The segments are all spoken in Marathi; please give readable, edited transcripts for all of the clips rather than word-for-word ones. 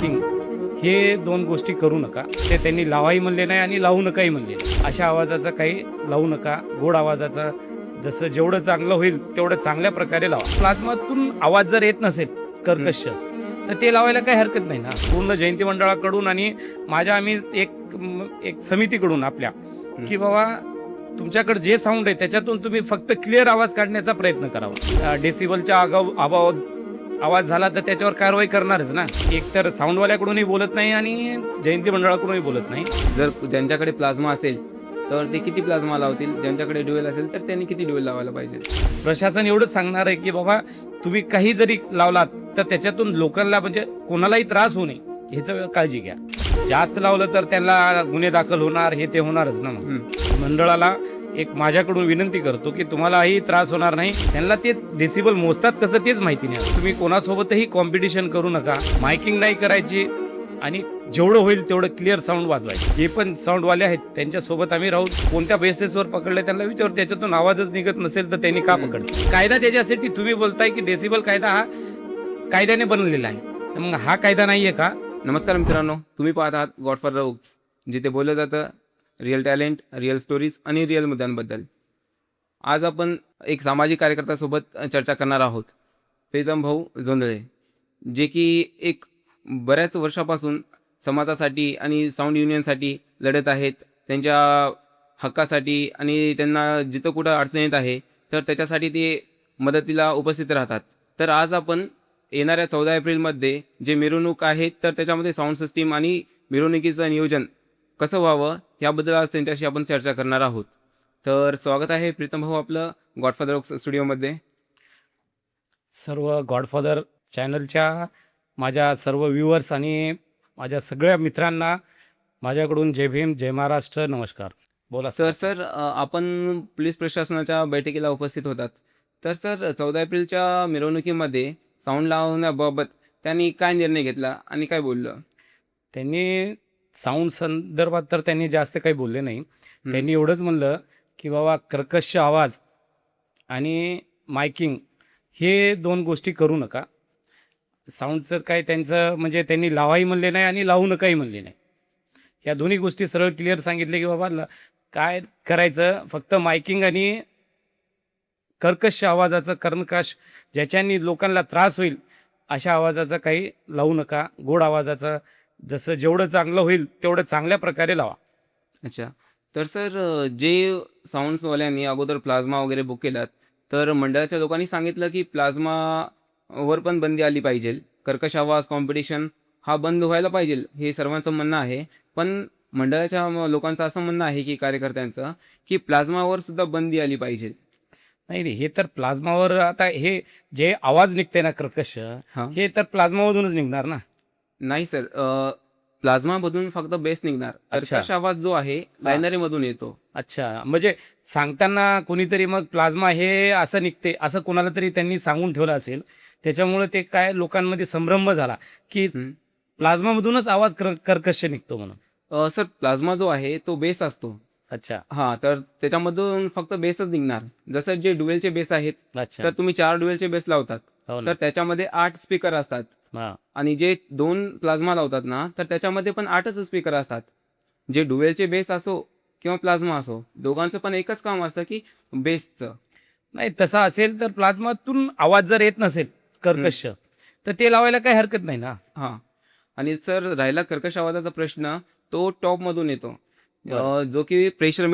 मायकिंग हे दोन गोष्टी करू नका. ते त्यांनी लावाही म्हणले नाही आणि लावू नकाही म्हणले नाही. अशा आवाजाचा काही लावू नका. गोड आवाजाचा जसं जेवढं चांगलं होईल तेवढं चांगल्या प्रकारे लावा. प्लाझ्मातून आवाज जर येत नसेल कर्कश तर ते लावायला काही हरकत नाही ना. पूर्ण जयंती मंडळाकडून आणि आम्ही एक समितीकडून आपल्या की बाबा तुमच्याकडे जे साऊंड आहे त्याच्यातून तुम्ही फक्त क्लिअर आवाज काढण्याचा प्रयत्न करावा. डेसिबलच्या अभाव आवाज झाला तर त्याच्यावर कारवाई करणारच ना. एक तर साऊंडवाल्याकडूनही बोलत नाही आणि जयंती मंडळाकडूनही बोलत नाही. जर ज्यांच्याकडे प्लाझ्मा असेल तर ते किती प्लाझ्मा लावतील, ज्यांच्याकडे ड्युएल असेल तर त्यांनी किती ड्युएल लावायला पाहिजे. प्रशासन एवढंच सांगणार आहे की बाबा तुम्ही काही जरी लावलात तर त्याच्यातून लोकांना म्हणजे कोणालाही त्रास होऊ नये ह्याचं काळजी घ्या. जास्त लावलं तर त्यांना गुन्हे दाखल होणार, हे ते होणारच ना. मग मंडळाला एक माझ्याकडून विनंती करतो की तुम्हालाही त्रास होणार नाही. त्यांना तेच डेसिबल मोजतात कसं तेच माहिती नाही. तुम्ही कोणासोबतही कॉम्पिटिशन करू नका. मायकिंग नाही करायची आणि जेवढं होईल तेवढं क्लिअर साऊंड वाजवायचे. जे पण साऊंडवाले आहेत त्यांच्यासोबत आम्ही राहू. कोणत्या बेसिसवर पकडले त्यांना विचारू. त्याच्यातून आवाजच निघत नसेल तर त्यांनी का पकडले. कायदा त्याच्यासाठी तुम्ही बोलताय की डेसिबल कायदा हा कायद्याने बनलेला आहे, तर मग हा कायदा नाहीये का? नमस्कार मित्रांनो, तुम्ही पाहत आहात गॉडफादर ओक्स, जिथे बोललं जातं रिअल टॅलेंट, रिअल स्टोरीज आणि रिअल मुद्द्यांबद्दल. आज आपण एक सामाजिक कार्यकर्त्यासोबत चर्चा करणार आहोत, प्रीतम भाऊ जोंधळे, जे की एक बऱ्याच वर्षापासून समाजासाठी आणि साऊंड युनियनसाठी लढत आहेत. त्यांच्या हक्कासाठी आणि त्यांना जिथं कुठं अडचण येत आहे तर त्याच्यासाठी ते मदतीला उपस्थित राहतात. तर आज आपण येणाऱ्या 14 एप्रिलमध्ये जे मिरवणूक आहेत तर त्याच्यामध्ये साऊंड सिस्टीम आणि मिरवणुकीचं नियोजन कसं व्हावं याबद्दल आज त्यांच्याशी आपण चर्चा करणार आहोत. तर स्वागत आहे प्रीतम भाऊ आपलं गॉडफादर ओक्स स्टुडिओमध्ये. सर्व गॉडफादर चॅनलच्या माझ्या सर्व व्ह्युअर्स आणि माझ्या सगळ्या मित्रांना माझ्याकडून जय भीम, जय महाराष्ट्र, नमस्कार. बोला सर आपण पोलीस प्रशासनाच्या बैठकीला उपस्थित होतात. तर सर 14 एप्रिलच्या मिरवणुकीमध्ये साऊंड लावण्याबाबत त्यांनी काय निर्णय घेतला आणि काय बोललं? त्यांनी साऊंड संदर्भात तर त्यांनी जास्त काही बोलले नाही. त्यांनी एवढंच म्हणलं की बाबा कर्कश आवाज आणि मायकिंग हे दोन गोष्टी करू नका. साऊंडचं काय त्यांचं म्हणजे त्यांनी लावाही म्हणले नाही आणि लावू नकाही म्हणले नाही. या दोन्ही गोष्टी सरळ क्लिअर सांगितले की बाबा काय करायचं, फक्त मायकिंग आणि कर्कश आवाजाचं कर्णकाश ज्याच्यानी लोकांना त्रास होईल अशा आवाजाचा काही लावू नका. गोड आवाजाचा जसं जेवढं चांगलं होईल तेवढं चांगल्या प्रकारे लावा. अच्छा, तर सर जे साऊंड्सवाल्यांनी अगोदर प्लाझ्मा वगैरे बुक केलात तर मंडळाच्या लोकांनी सांगितलं की प्लाझ्मावर पण बंदी आली पाहिजे. कर्कश आवाज कॉम्पिटिशन हा बंद व्हायला पाहिजे हे सर्वांचं म्हणणं आहे. पण मंडळाच्या लोकांचं असं म्हणणं आहे की कार्यकर्त्यांचं की प्लाझ्मावर सुद्धा बंदी आली पाहिजे. नाही हे तर प्लाझ्मावर आता हे जे आवाज निघते ना कर्कश हे तर प्लाझ्मामधूनच निघणार ना. नाही सर, प्लाझ्मामधून फक्त बेस निघणार. कर्कश आवाज जो आहे बायनरीमधून येतो. अच्छा, म्हणजे सांगताना कोणीतरी मग प्लाझ्मा हे असं निघते असं कोणाला तरी त्यांनी सांगून ठेवलं असेल. त्याच्यामुळे ते काय लोकांमध्ये संभ्रम झाला की प्लाझ्मामधूनच आवाज कर्कश निघतो म्हणून. सर प्लाझ्मा जो आहे तो बेस असतो. अच्छा हां, तर त्याच्यामधून फक्त बेसच निघणार. जसं जे ड्युएलचे बेस आहेत अच्छा, तर तुम्ही 4 ड्युएलचे बेस लावतात हो ना. तर त्याच्यामध्ये 8 स्पीकर असतात. हा आणि जे 2 प्लाझ्मा लावतात ना तर त्याच्यामध्ये पण 8च स्पीकर असतात. जे ड्युएलचे बेस असो किंवा प्लाझ्मा असो, दोघांचं पण एकच काम असतं की बेसचं. नाही तसं असेल तर प्लाझ्मातून आवाज जर येत नसेल कर्कश तर ते लावायला काही हरकत नाही ना. हां, आणि सर राहिला कर्कश आवाजाचा प्रश्न, तो टॉपमधून येतो, जो की प्रेशर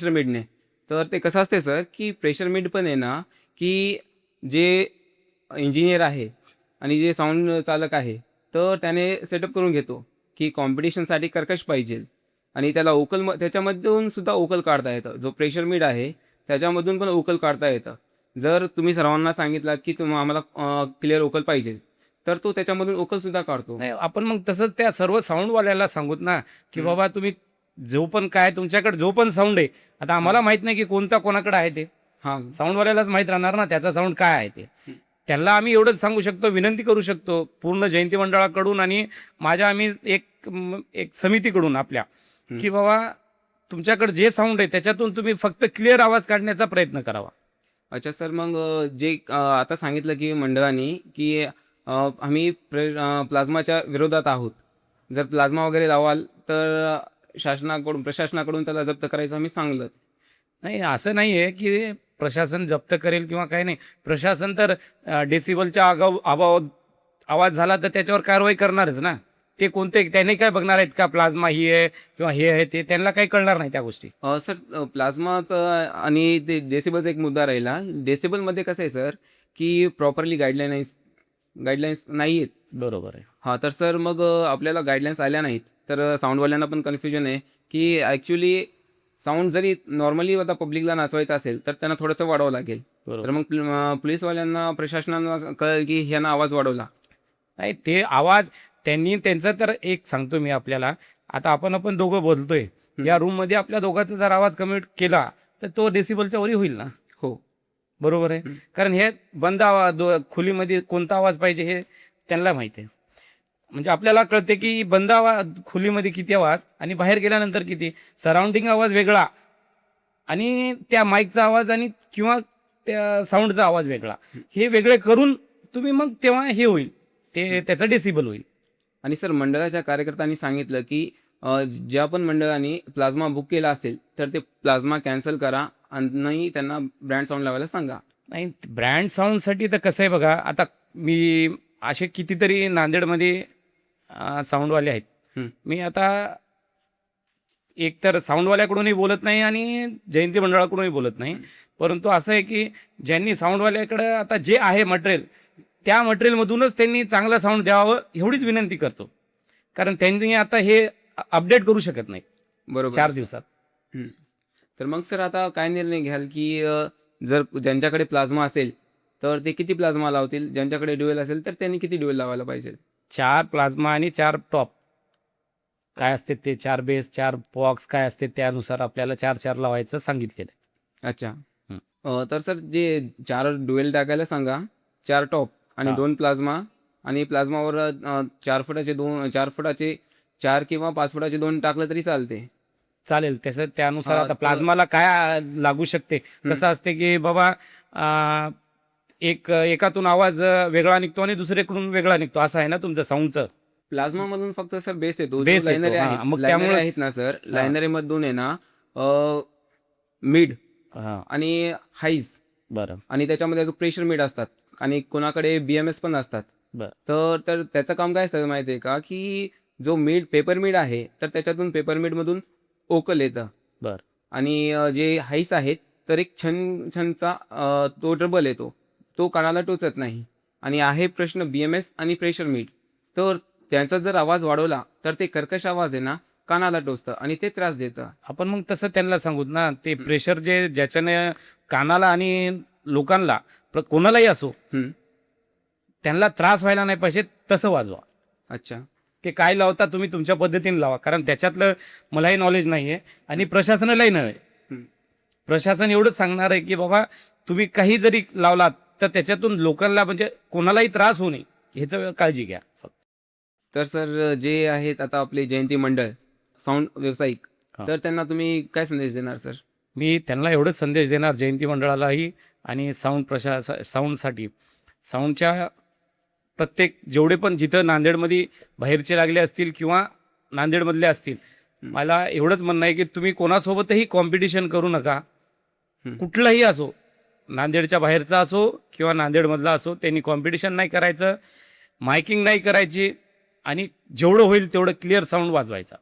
मिडने. तर ते कसं असते सर की प्रेशर मिड पण आहे ना की जे इंजिनियर आहे आणि जे साऊंड चालक आहे तर त्याने सेटअप करून घेतो की कॉम्पिटिशनसाठी कर्कश पाहिजे आणि त्याला त्याच्यामधून सुद्धा ओकल काढता येतं. जो प्रेशर मिड आहे त्याच्यामधून पण ओकल काढता येतं. जर तुम्ही सर्वांना सांगितलात की आम्हाला क्लिअर ओकल पाहिजे तर तो त्याच्यामधून ओकल सुद्धा काढतो. नाही आपण मग तसंच त्या सर्व साऊंडवाल्याला सांगूत ना की बाबा तुम्ही जो पण काय तुमच्याकडे जो पण साऊंड आहे, आता आम्हाला माहित नाही की कोणता कोणाकडे आहे ते. हां, साऊंडवाल्यालाच माहित राहणार ना त्याचा साऊंड काय आहे ते. त्यांना आम्ही एवढंच सांगू शकतो, विनंती करू शकतो पूर्ण जयंती मंडळाकडून आणि आम्ही एक समितीकडून आपल्या की बाबा तुमच्याकडे जे साऊंड आहे त्याच्यातून तुम्ही फक्त क्लिअर आवाज काढण्याचा प्रयत्न करावा. अच्छा सर, मग जे आता सांगितलं की मंडळाने की आम्ही प्लाझ्माच्या विरोधात आहोत. जर प्लाझ्मा वगैरे लावाल तर प्रशासनाकडून त्याला जप्त करायचं आम्ही सांगलं. नाही, असं नाही आहे की प्रशासन जप्त करेल किंवा काही नाही. प्रशासन तर डेसिबलच्या अभावात आवाज झाला तर त्याच्यावर कारवाई करणारच ना. ते कोणते त्याने काय बघणार आहेत का प्लाझ्मा ही आहे किंवा हे आहे ते, त्यांना काही कळणार नाही त्या गोष्टी. सर प्लाझ्माचं आणि ते डेसिबलचा एक मुद्दा राहिला. डेसिबलमध्ये कसं आहे सर की प्रॉपरली गाईडलाईन्स नाही आहेत. बरोबर आहे. हां, तर सर मग आपल्याला गाईडलाईन्स आल्या नाहीत तर साऊंडवाल्यांना पण कन्फ्युजन आहे की ॲक्च्युली साऊंड जरी नॉर्मली आता पब्लिकला नाचवायचं असेल तर त्यांना थोडंसं वाढवावं लागेल. बरोबर. तर मग पोलीसवाल्यांना प्रशासनाला कळेल की ह्यानं आवाज वाढवला. नाही, ते आवाज त्यांनी त्यांचं तर एक सांगतो मी आपल्याला. आता आपण दोघं बोलतोय या रूममध्ये, आपल्या दोघांचा जर आवाज कमी केला तर तो डेसिबलच्या वरी होईल ना. हो, बरोबर आहे. कारण हे बंद आवाज खोलीमध्ये कोणता आवाज पाहिजे हे त्यांना माहिती आहे. म्हणजे आपल्याला कळते की बंद आवाज खोलीमध्ये किती आवाज आणि बाहेर गेल्यानंतर किती. सराउंडिंग आवाज वेगळा आणि त्या माईकचा आवाज आणि किंवा त्या साऊंडचा आवाज वेगळा, हे वेगळे करून तुम्ही मग तेव्हा हे होईल, ते त्याचा डेसिबल होईल. आणि सर मंडळाच्या कार्यकर्त्यांनी सांगितलं की ज्या पण मंडळांनी प्लाझ्मा बुक केला असेल तर ते प्लाझ्मा कॅन्सल करा आणि त्यांना ब्रँड साऊंड लावायला सांगा. नाही, ब्रँड साऊंडसाठी तर कसं आहे बघा, आता मी असे कितीतरी नांदेडमध्ये साऊंडवाले आहेत. मी आता एक तर साऊंडवाल्याकडूनही बोलत नाही आणि जयंती मंडळाकडूनही बोलत नाही, परंतु असं आहे की ज्यांनी साऊंडवाल्याकडं आता जे आहे मटेरियल, त्या मटेरियलमधूनच त्यांनी चांगलं साऊंड द्यावं एवढीच विनंती करतो. कारण त्यांनी आता हे अपडेट करू शकत नाही बरोबर 4 दिवसात. तर मग सर आता काय निर्णय घ्याल की जर ज्यांच्याकडे प्लाझ्मा असेल तर ते किती प्लाझ्मा लावतील, ज्यांच्याकडे ड्युएल असेल तर त्यांनी किती ड्युएल लावायला पाहिजे? 4 प्लाझ्मा आणि 4 टॉप काय असते ते, 4 बेस 4 बॉक्स काय असते त्यानुसार आपल्याला 4 लावायचं सांगितलेलं आहे. अच्छा. तर सर जे 4 ड्युएल टाकायला सांगा, 4 टॉप आणि 2 प्लाझ्मा, आणि प्लाझ्मावर 4 फुटाचे 4 किंवा 5 फुटाचे 2 टाकलं तरी चालते. चालेल तसं त्यानुसार. आता प्लाझ्माला काय लागू शकते, कसं असते की बाबा एकातून आवाज वेगळा निघतो आणि दुसरीकडून वेगळा निघतो, असं आहे ना तुमचं साऊंडचं. प्लाझ्मा मधून फक्त सर बेस येतो. Base येतो, लायनरी हां. आहेत, मग लायनरी त्यामुळे आहेत ना सर, लायनरी मधून आहे ना मिड हां, आणि हाईज बरं आणि त्याच्यामध्ये अजून प्रेशर मिड असतात आणि कोणाकडे BMS पण असतात. बरं तर तर त्याचं काम काय असतं माहिती आहे का, की जो पेपर मिड आहे तर त्याच्यातून पेपर मिडमधून ओकल येतं बरं आणि जे हाईस आहेत तर एक छनचा तो ट्रबल येतो, तो कानाला टोचत नाही. आणि आहे प्रश्न BMS आणि प्रेशर मिड, तर त्यांचा जर आवाज वाढवला तर ते कर्कश आवाज आहे ना कानाला टोचतं आणि ते त्रास देतं. आपण मग तसं त्यांना सांगू ना, ते प्रेशर जे ज्याच्याने कानाला आणि लोकांना कोणालाही असो त्यांना त्रास व्हायला नाही पाहिजे तसं वाजवा. अच्छा. ते काय लावता तुम्ही तुमच्या पद्धतीने लावा, कारण त्याच्यातलं मलाही नॉलेज नाही आहे आणि प्रशासनालाही नव्हे. प्रशासन एवढंच सांगणार आहे की बाबा तुम्ही काही जरी लावलात तर त्याच्यातून लोकांना म्हणजे कोणालाही त्रास होऊ नये ह्याचं काळजी घ्या फक्त. तर सर जे आहेत आता आपले जयंती मंडळ साऊंड व्यावसायिक, तर त्यांना तुम्ही काय संदेश देणार सर? मी त्यांना एवढंच संदेश देणार, जयंती मंडळालाही आणि साऊंडसाठी साऊंडच्या प्रत्येक जेवढे पण जिथं नांदेडमध्ये बाहेरचे लागले असतील किंवा नांदेडमधले असतील, मला एवढंच म्हणणं आहे की तुम्ही कोणासोबतही कॉम्पिटिशन करू नका. कुठलाही असो, नांदेडच्या बाहेरचा असो किंवा नांदेडमधला असो, त्यांनी कॉम्पिटिशन नाही करायचं, मायकिंग नाही करायची आणि जेवढं होईल तेवढं क्लिअर साऊंड वाजवायचा.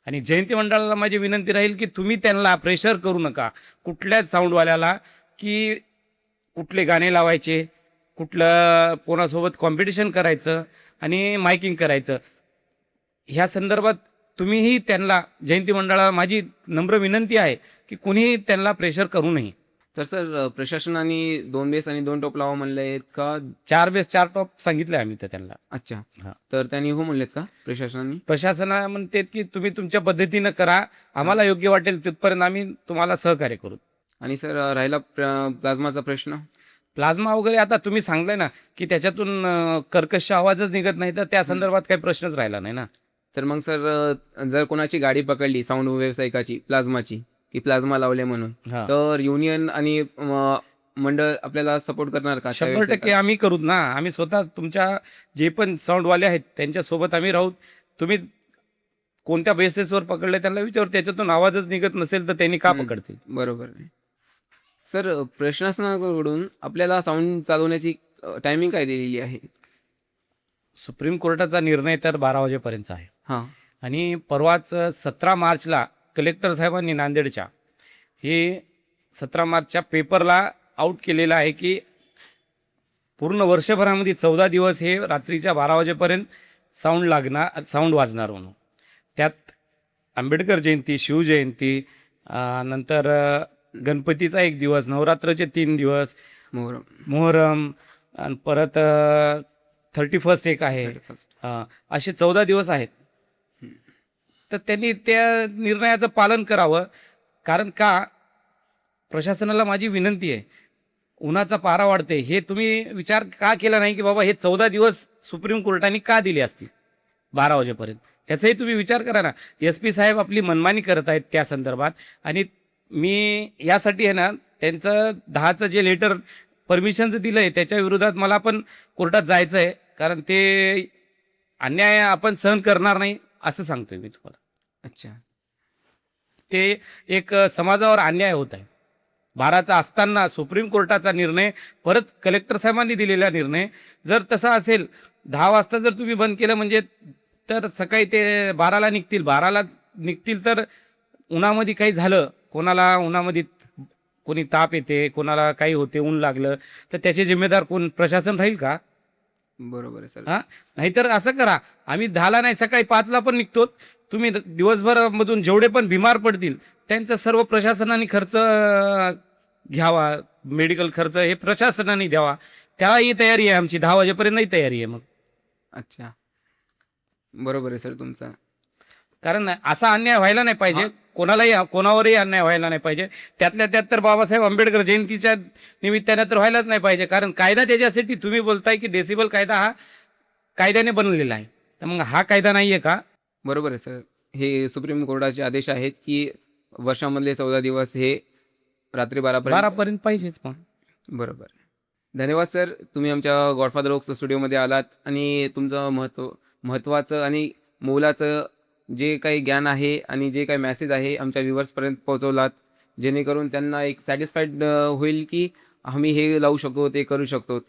आणि जयंती मंडळाला माझी विनंती राहील की तुम्ही त्यांना प्रेशर करू नका कुठल्याच साऊंडवाल्याला की कुठले गाणे लावायचे, कुठलं कोणासोबत कॉम्पिटिशन करायचं आणि मायकिंग करायचं. ह्या संदर्भात तुम्हीही त्यांना, जयंती मंडळाला माझी नम्र विनंती आहे की कुणीही त्यांना प्रेशर करू नये. तर सर प्रशासनाने 2 बेस आणि 2 टॉप लावा म्हणले आहेत का? 4 बेस 4 टॉप सांगितलं आम्ही तर त्यांना. अच्छा. हां. तर त्यांनी हो म्हणलेत का प्रशासनाने? प्रशासना म्हणते की तुम्ही तुमच्या पद्धतीनं करा, आम्हाला योग्य वाटेल तिथपर्यंत आम्ही तुम्हाला सहकार्य करू. आणि सर राहिला प्लाझ्माचा प्रश्न. प्लाझ्मा वगैरे आता तुम्ही सांगलाय ना की त्याच्यातून कर्कश आवाजच निघत नाही, तर त्या संदर्भात काही प्रश्नच राहिला नाही ना. तर मग सर जर कोणाची गाडी पकडली साऊंड व्यावसायिकाची प्लाझ्माची की प्लाझ्मा लावले म्हणून, हां. तर युनियन आणि मंडळ आपल्याला सपोर्ट करणार का? 100% आम्ही करूत ना. आम्ही स्वतः तुमच्या जे पण साऊंडवाले आहेत त्यांच्यासोबत आम्ही राहू. तुम्ही कोणत्या बेसिसवर पकडले त्यांना विचारू. त्याच्यातून आवाजच निघत नसेल तर त्यांनी का पकडतील? बरोबर आहे. सर, प्रशासनाकडून आपल्याला साऊंड चालवण्याची टायमिंग काय दिलेली आहे? सुप्रीम कोर्टाचा निर्णय तर 12 वाजेपर्यंतचा आहे. हां. आणि परवाच 17 मार्चला कलेक्टर साहेबांनी नांदेडच्या हे 17 मार्चच्या पेपरला आउट केलेलं आहे की पूर्ण वर्षभरामध्ये 14 दिवस हे रात्रीच्या 12 वाजेपर्यंत साऊंड वाजणार म्हणून. त्यात आंबेडकर जयंती, शिवजयंती, नंतर गणपतीचा 1 दिवस, नवरात्रचे 3 दिवस, मोहरम आणि परत 31st एक आहे. 31st. असे 14 दिवस आहेत. तर त्यांनी त्या निर्णयाचं पालन करावं. कारण का प्रशासनाला माझी विनंती आहे, उन्हाचा पारा वाढते हे तुम्ही विचार का केला नाही की बाबा हे 14 दिवस सुप्रीम कोर्टाने का दिले असतील 12 वाजेपर्यंत? ह्याचाही तुम्ही विचार करा ना. SP साहेब आपली मनमानी करत आहेत त्या संदर्भात. आणि मी यासाठी आहे ना त्यांचं 10चं जे लेटर परमिशनचं दिलं आहे त्याच्या विरोधात मला पण कोर्टात जायचं आहे. कारण ते अन्याय आपण सहन करणार नाही असं सांगतोय मी तुम्हाला. अच्छा. ते एक समाजावर अन्याय होत आहे. 12चा असताना सुप्रीम कोर्टाचा निर्णय, परत कलेक्टर साहेबांनी दिलेला निर्णय जर तसा असेल, 10 वाजता जर तुम्ही बंद केलं म्हणजे तर सकाळी ते 12ला निघतील. 12ला निघतील तर उन्हामध्ये काही झालं, कोणाला उन्हामध्ये कोणी ताप येते, कोणाला काही होते, ऊन लागलं तर त्याचे जिम्मेदार कोण? प्रशासन राहील का? बरोबर आहे सर. हां, नाहीतर असं करा, आम्ही 10ला नाही सकाळी 5ला पण निघतो. तुम्ही दिवसभरामधून जेवढे पण बिमार पडतील त्यांचा सर्व प्रशासनाने खर्च घ्यावा. मेडिकल खर्च हे प्रशासनाने द्यावा. त्याही तयारी आहे आमची. 10 वाजेपर्यंतही तयारी आहे मग. अच्छा. बरोबर आहे सर तुमचा. कारण असा अन्याय व्हायला नाही पाहिजे. कोणावरही अन्याय व्हायला नाही पाहिजे. त्यातल्या त्यात तर बाबासाहेब आंबेडकर जयंतीच्या निमित्ताने तर व्हायलाच नाही पाहिजे. कारण कायदा त्याच्यासाठी, तुम्ही बोलताय की डेसिबल कायदा हा कायद्याने बनलेला आहे, तर मग हा कायदा नाही आहे का? बरोबर आहे सर. हे सुप्रीम कोर्टाचे आदेश आहेत की वर्षामधले 14 दिवस हे रात्री 12पर्यंत पाहिजेच. पण बरोबर. धन्यवाद सर, तुम्ही आमच्या गॉडफादर ओक्स स्टुडिओमध्ये आलात आणि तुमचं महत्त्वाचं आणि मोलाचं जे काही ज्ञान आहे आणि जे काही मेसेज आहे आमच्या व्ह्युअर्सपर्यंत पोहोचवलात, जेणेकरून त्यांना एक सॅटिस्फाईड होईल की आम्ही हे लावू शकतो, ते करू शकतो.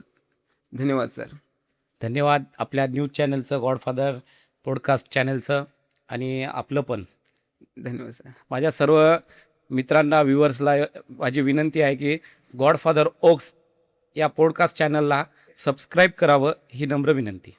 धन्यवाद सर. धन्यवाद आपल्या न्यूज चॅनलचं, गॉडफादर पॉडकास्ट चॅनलचं, आणि आपलं पण. धन्यवाद सर. माझ्या सर्व मित्रांना, व्ह्युअर्सला माझी विनंती आहे की गॉडफादर ओक्स या पॉडकास्ट चॅनलला सबस्क्राईब करावं, ही नम्र विनंती.